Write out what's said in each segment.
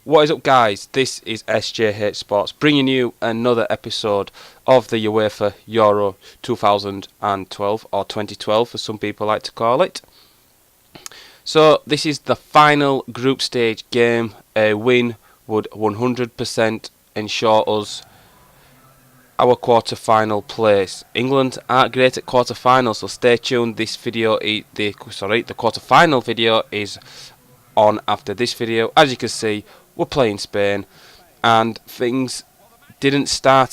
What is up, guys? This is SJH Sports bringing you another episode of the UEFA Euro 2012 or 2012 as some people like to call it. So this is the final group stage game. A win would 100% ensure us our quarter-final place. England aren't great at quarter-finals, so stay tuned. This video, the quarter-final video is on after this video. As you can see, we're playing Spain, and things didn't go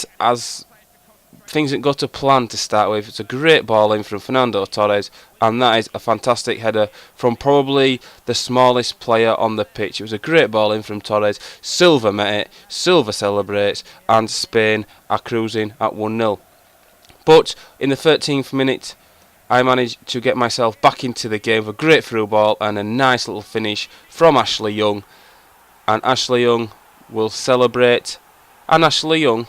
to plan to start with. It's a great ball in from Fernando Torres, and that is a fantastic header from probably the smallest player on the pitch. It was a great ball in from Torres. Silva met it, Silva celebrates, and Spain are cruising at 1-0. But in the 13th minute, I managed to get myself back into the game with a great through ball and a nice little finish from Ashley Young. And Ashley Young will celebrate, and Ashley Young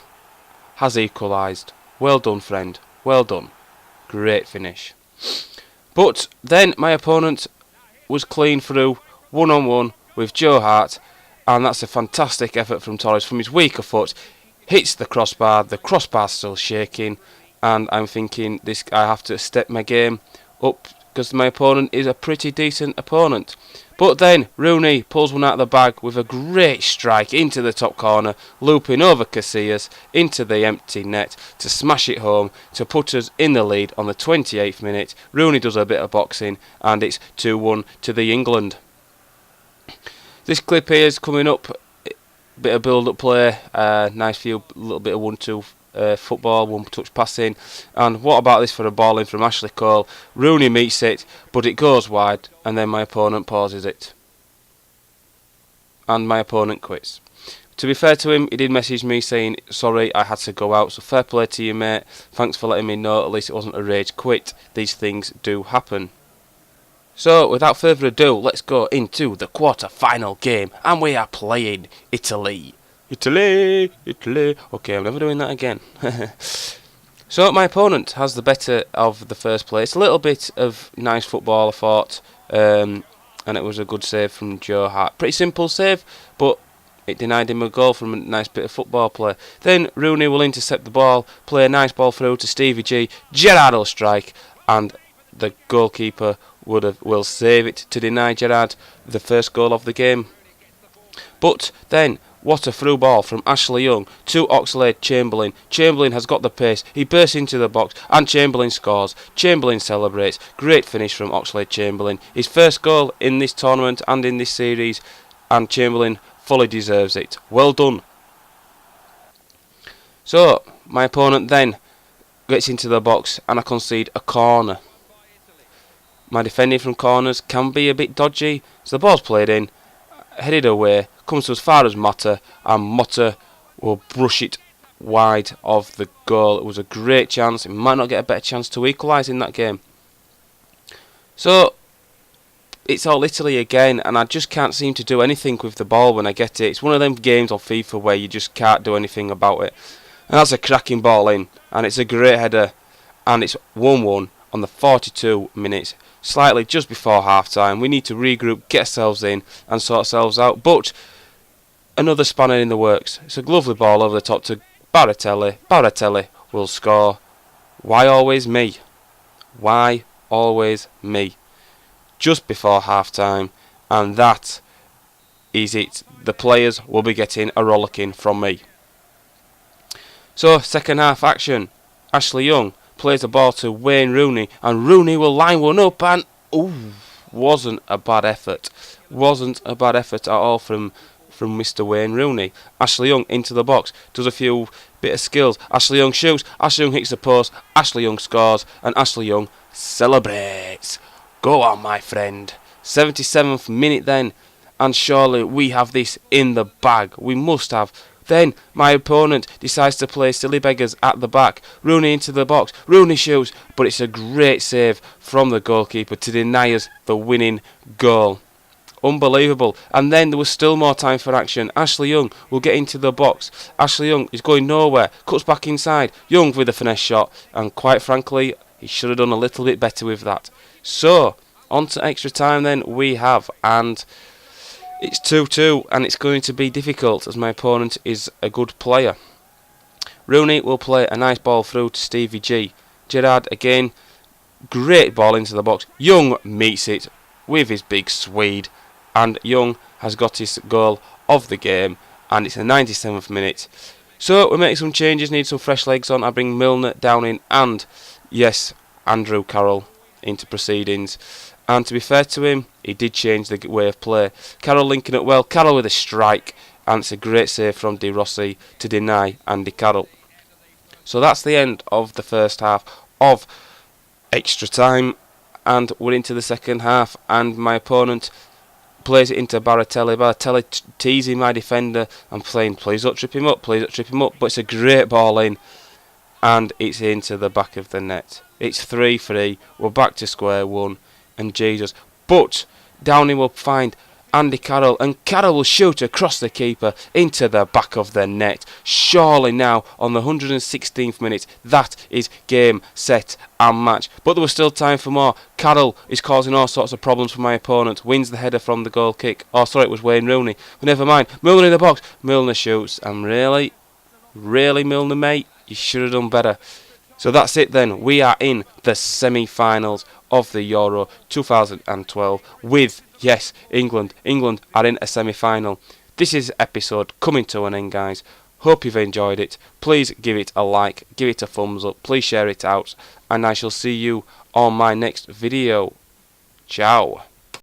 has equalised. Well done, friend. Well done. Great finish. But then my opponent was clean through, one-on-one with Joe Hart, and that's a fantastic effort from Torres from his weaker foot. Hits the crossbar's still shaking, and I'm thinking I have to step my game up because my opponent is a pretty decent opponent. But then Rooney pulls one out of the bag with a great strike into the top corner, looping over Casillas into the empty net to smash it home to put us in the lead on the 28th minute. Rooney does a bit of boxing, and it's 2-1 to the England. This clip here is coming up, bit of build-up play, nice few, little bit of 1-2 football, one-touch passing. And what about this for a ball in from Ashley Cole? Rooney meets it, but it goes wide, and then my opponent pauses it. And my opponent quits. To be fair to him, he did message me saying, sorry, I had to go out, so fair play to you, mate. Thanks for letting me know, at least it wasn't a rage quit. These things do happen. So, without further ado, let's go into the quarter-final game, and we are playing Italy. Italy. Okay, I'm never doing that again. So my opponent has the better of the first place. A little bit of nice football, I thought, and it was a good save from Joe Hart. Pretty simple save, but it denied him a goal from a nice bit of football play. Then Rooney will intercept the ball, play a nice ball through to Stevie G. Gerrard will strike, and the goalkeeper will save it to deny Gerrard the first goal of the game. But then, what a through ball from Ashley Young to OXLADE-CHAMBERLAIN. Chamberlain has got the pace, he bursts into the box, and Chamberlain scores. Chamberlain celebrates. Great finish from OXLADE-CHAMBERLAIN. His first goal in this tournament and in this series, and Chamberlain fully deserves it. Well done. So, my opponent then gets into the box, and I concede a corner. My defending from corners can be a bit dodgy, so the ball's played in, headed away, comes to as far as Motta, and Motta will brush it wide of the goal. It was a great chance. He might not get a better chance to equalise in that game. So it's all Italy again, and I just can't seem to do anything with the ball when I get it. It's one of them games on FIFA where you just can't do anything about it. And that's a cracking ball in, and it's a great header, and it's 1-1 on the 42 minutes. Slightly just before half time. We need to regroup, get ourselves in and sort ourselves out. But another spanner in the works. It's a lovely ball over the top to Balotelli. Balotelli will score. Why always me? Why always me? Just before half time. And that is it. The players will be getting a rollicking from me. So second half action. Ashley Young plays the ball to Wayne Rooney, and Rooney will line one up, and wasn't a bad effort. Wasn't a bad effort at all from Mr. Wayne Rooney. Ashley Young into the box, does a few bit of skills. Ashley Young shoots, Ashley Young hits the post, Ashley Young scores, and Ashley Young celebrates. Go on, my friend. 77th minute then, and surely we have this in the bag. We must have. Then my opponent decides to play silly beggars at the back. Rooney into the box. Rooney shoots, but it's a great save from the goalkeeper to deny us the winning goal. Unbelievable. And then there was still more time for action. Ashley Young will get into the box. Ashley Young is going nowhere. Cuts back inside. Young with a finesse shot. And quite frankly, he should have done a little bit better with that. So, on to extra time then we have. And It's 2-2 and it's going to be difficult as my opponent is a good player. Rooney will play a nice ball through to Stevie G. Gerrard again, great ball into the box. Young meets it with his big Swede, and Young has got his goal of the game, and it's the 97th minute. So we make some changes, need some fresh legs on. I bring Milner down in, and yes, Andrew Carroll into proceedings. And to be fair to him, he did change the way of play. Carroll linking it well, Carroll with a strike, and it's a great save from De Rossi to deny Andy Carroll. So that's the end of the first half of extra time, and we're into the second half, and my opponent plays it into Balotelli. Balotelli teasing my defender and saying, please don't trip him up, please don't trip him up, but it's a great ball in, and it's into the back of the net. It's 3-3, we're back to square one, and Jesus, but Downey will find Andy Carroll, and Carroll will shoot across the keeper into the back of the net. Surely now on the 116th minute, that is game, set and match. But there was still time for more. Carroll is causing all sorts of problems for my opponent, wins the header from the goal kick. Oh, sorry, it was Wayne Rooney, but never mind. Milner in the box, Milner shoots, and really Milner, mate, you should have done better. So that's it then, we are in the semi-finals of the Euro 2012 with, yes, England. England are in a semi-final. This is episode coming to an end, guys. Hope you've enjoyed it. Please give it a like, give it a thumbs up, please share it out, and I shall see you on my next video. Ciao.